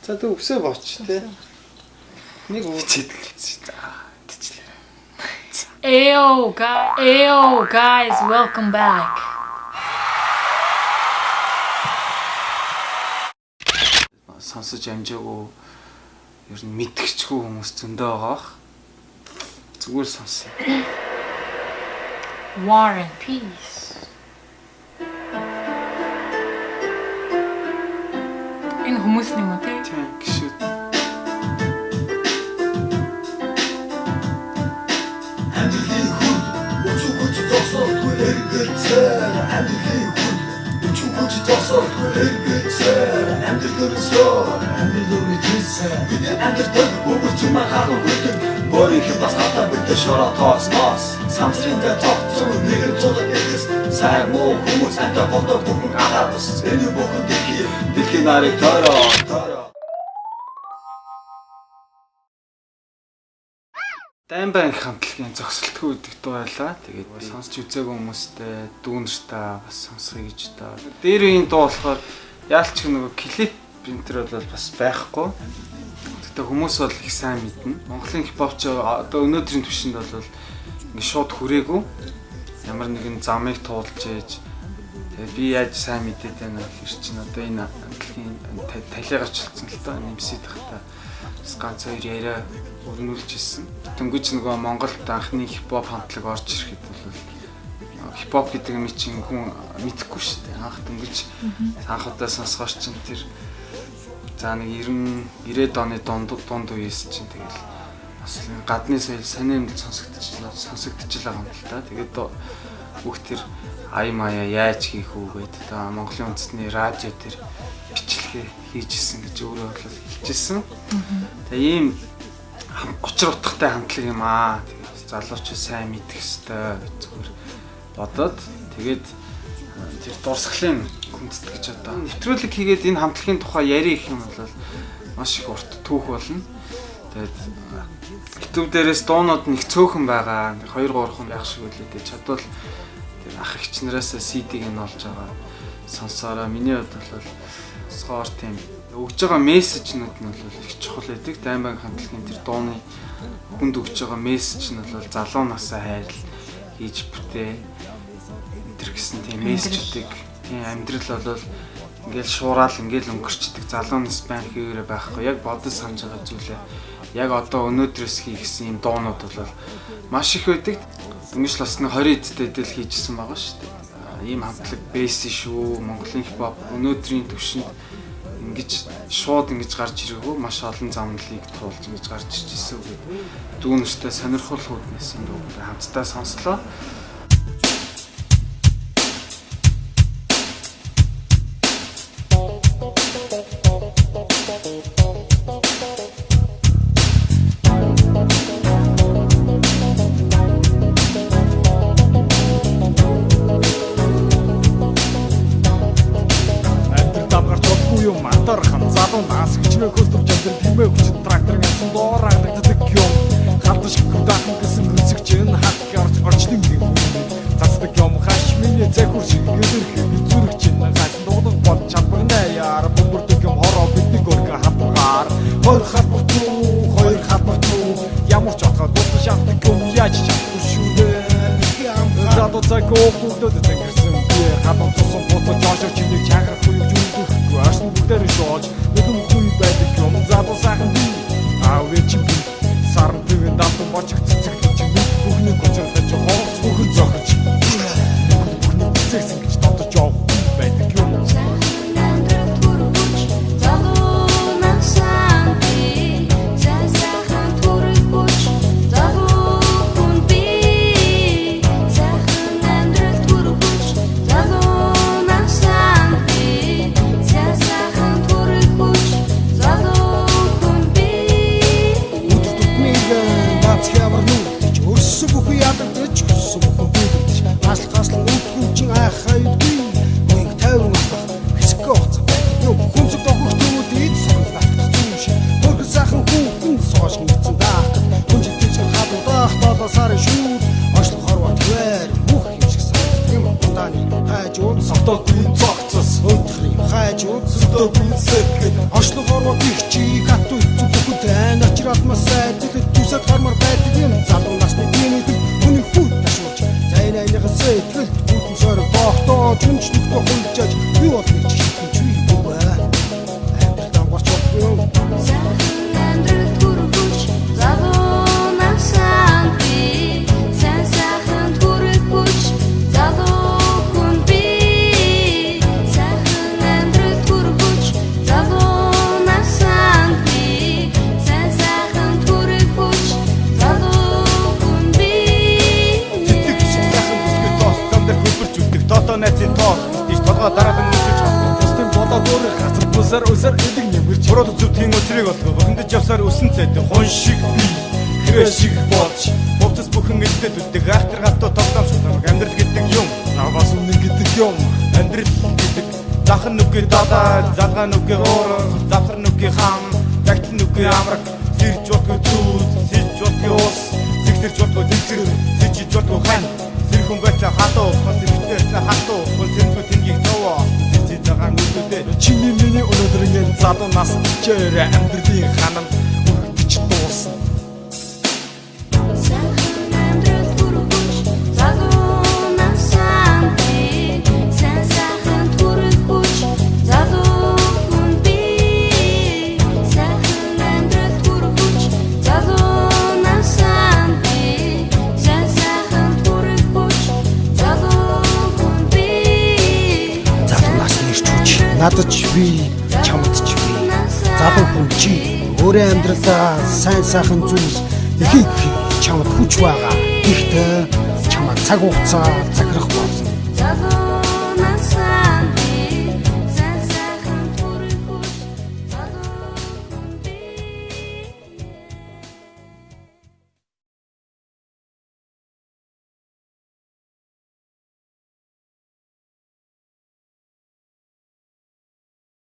За тэг өсөө бооч те. Нэг хичээдэг гэсэн. Тэчлээ. Ayo guys, welcome back. Сонсож амжаагүй ер нь мэдгчгүй хүмүүс зөндөө байгаа. Зүгээр сонсон. War and Peace. Энэ хүмүүс юм уу те? Тийм гişүүд. Амьдралын хүн өчүүгч зогсохгүй эргэцээр амьдралын хүн өчүүгч зогсохгүй эргэцээр амьдралын жисээ амьдрал бүгд чимээхаа бүгд борих бас хата бүгд шороо тоосмос самсрын дээр тогтсон нэг зүйл эс сайн муу хүмүүс ата фото бүгд агаас энэ бүгд дэлхийн нарыг таараа Даймбанк хамтлагийн зогсолтгүй гэдэг дуу байлаа. Тэгээд сонсч үзээгүй хүмүүстэй дүүнэртээ бас сонсгоё гэж даа. Дээр үеийн дуу болохоор яалч нөгөө клип принтер бол бас байхгүй. Гэхдээ хүмүүс бол их сайн мэднэ. Монголын хипхопч одоо өнөөдрийн түвшинд бол ингээ шууд хүрээгүй. Ямар нэгэн замыг туулж ээж тэгээд би яаж сайн мэдээд байна гэхэр чинь одоо энэ хамтлагийн талиа гарчилсан л доо нэмсэд тахта ганц хоёр яриа өрнүүлж ирсэн. Дөнгөж нөгөө Монголд анхны хипхоп хамтлаг орж ирэхэд бол хипхоп гэдэг юм чинь хүн мэдэхгүй шүү дээ. Анх дөнгөж анх удаа сонсгооч чинь тэр за нэг 90-90-ад оны дунд үеэс чинь тэгэл бас гадны соёл сонирмол сонсогдож байгаа юм л та. Тэгээд бүх тэр ая мая яаж хийх үү гэдэг та Монголын үндэсний радио тэр бичлэгээ хийжсэн гэж өөрөө бол хэлжсэн. Тэгээ ийм учир утгатай хамтлаг юм аа. Тэгээд залуучууд сайн мэдэх ёстой гэж зүгээр бодоод тэгээд тэр дурсгалын хүндэт гэж одоо нэвтрүүлэг хийгээд энэ хамтлагийн тухай ярих их юм бол маш их урт түүх болно. Тэгээд YouTube дээрээс дуунууд нэг цөөхөн байгаа. 2-3 хүн байх шиг үлээдээ чадвал тэр ах эгч нараас CD-г нь олж байгаа. Сонсороо миний хувьд бол соор тийм өгж байгаа мессежнүүд нь бол их чухал байдаг. Даймбанк хамтлагийн тэр дууны хүнд өгж байгаа мессеж нь бол залуу насаа хайрл хийж бүтээ. Тэр гэсэн тийм мессежүүдийг тийм амьдрал бол ингээл шуурал ингээл өнгөрчдөг залуу нас байн хийгээрээ байхгүй. Яг бодож санаж байгаа зүйлээ яг одоо өнөөдрөөс хийх гэсэн юм дуунууд бол маш их байдаг. Дөнгөж л бас нэг 20 эдтэй дэл хийжсэн байгаа шүү дээ. Ийм хамтлаг бэйсэн шүү. Монголын хипхоп өнөөдрийн түвшинд ингэж шууд ингэж гарч ирээгүй маш олон замналыг туулж ингэж гарч иржсэн үг. Дүүнэртэй сонирхол хүүднээс энэ дуу хамтдаа сонслоо. Сарын шууд ошлох хорвот вэр бүх юм шиг санагдав. юм удааны хайжууд савтаагүй цогцос өдрийн хайжууд савтаагүй сэтгэл ошлогоор их чи хатуу зүгт айн ачраад масаа тэд түсэт хармар байдаг юм залуу насны гинэд хүний хүүт ташууч зайнайных сэтгэл бүтэн сор боохтоо чүнчлэгтээ хулжаж би бол нэг чигтэн чи үгүй амьдрал дангуурч юм Найзын тоо тийш толгой дараад өмнөж чадсан. Тусдын бодоод өөр газар бүсээр өсөр эдэг нэмэрч Буруу зөв тийм өдрийг олгоо. Бохиндж явсаар өсөн цайд хон шиг би хэрэг шиг болж бовцос бүхэн элдэд үлдэг ахтар гатуу тоглоом шударга амьдрал гэдэг юм. наваас үнэн гэдэг юм. Амьдрал гэдэг захан нүгэ дадаа залгаан нүгэ өөр завхар нүгэ хам загтал нүгэ амраг сэрж бодгүй зүуд сэрж бодгүй ус зэгсэрж бодгүй тэнцэр сэрж бодгүй хан хүн байтаа хатуу концептэрлээ хатуу концепт тэнгийг зовоо зэзээ цагаан нүдтэй Чиний миний өнөөдрийн залуу нас чээр амьдралын ханам үргэлж дуусна. Надад ч би, чамд ч би. Залуу хүн чи өөрөө амьдралаа сайн сайхан зүйлс ихийг чамд хүч байгаа. Гэхдээ чамд цаг хугацаа захирах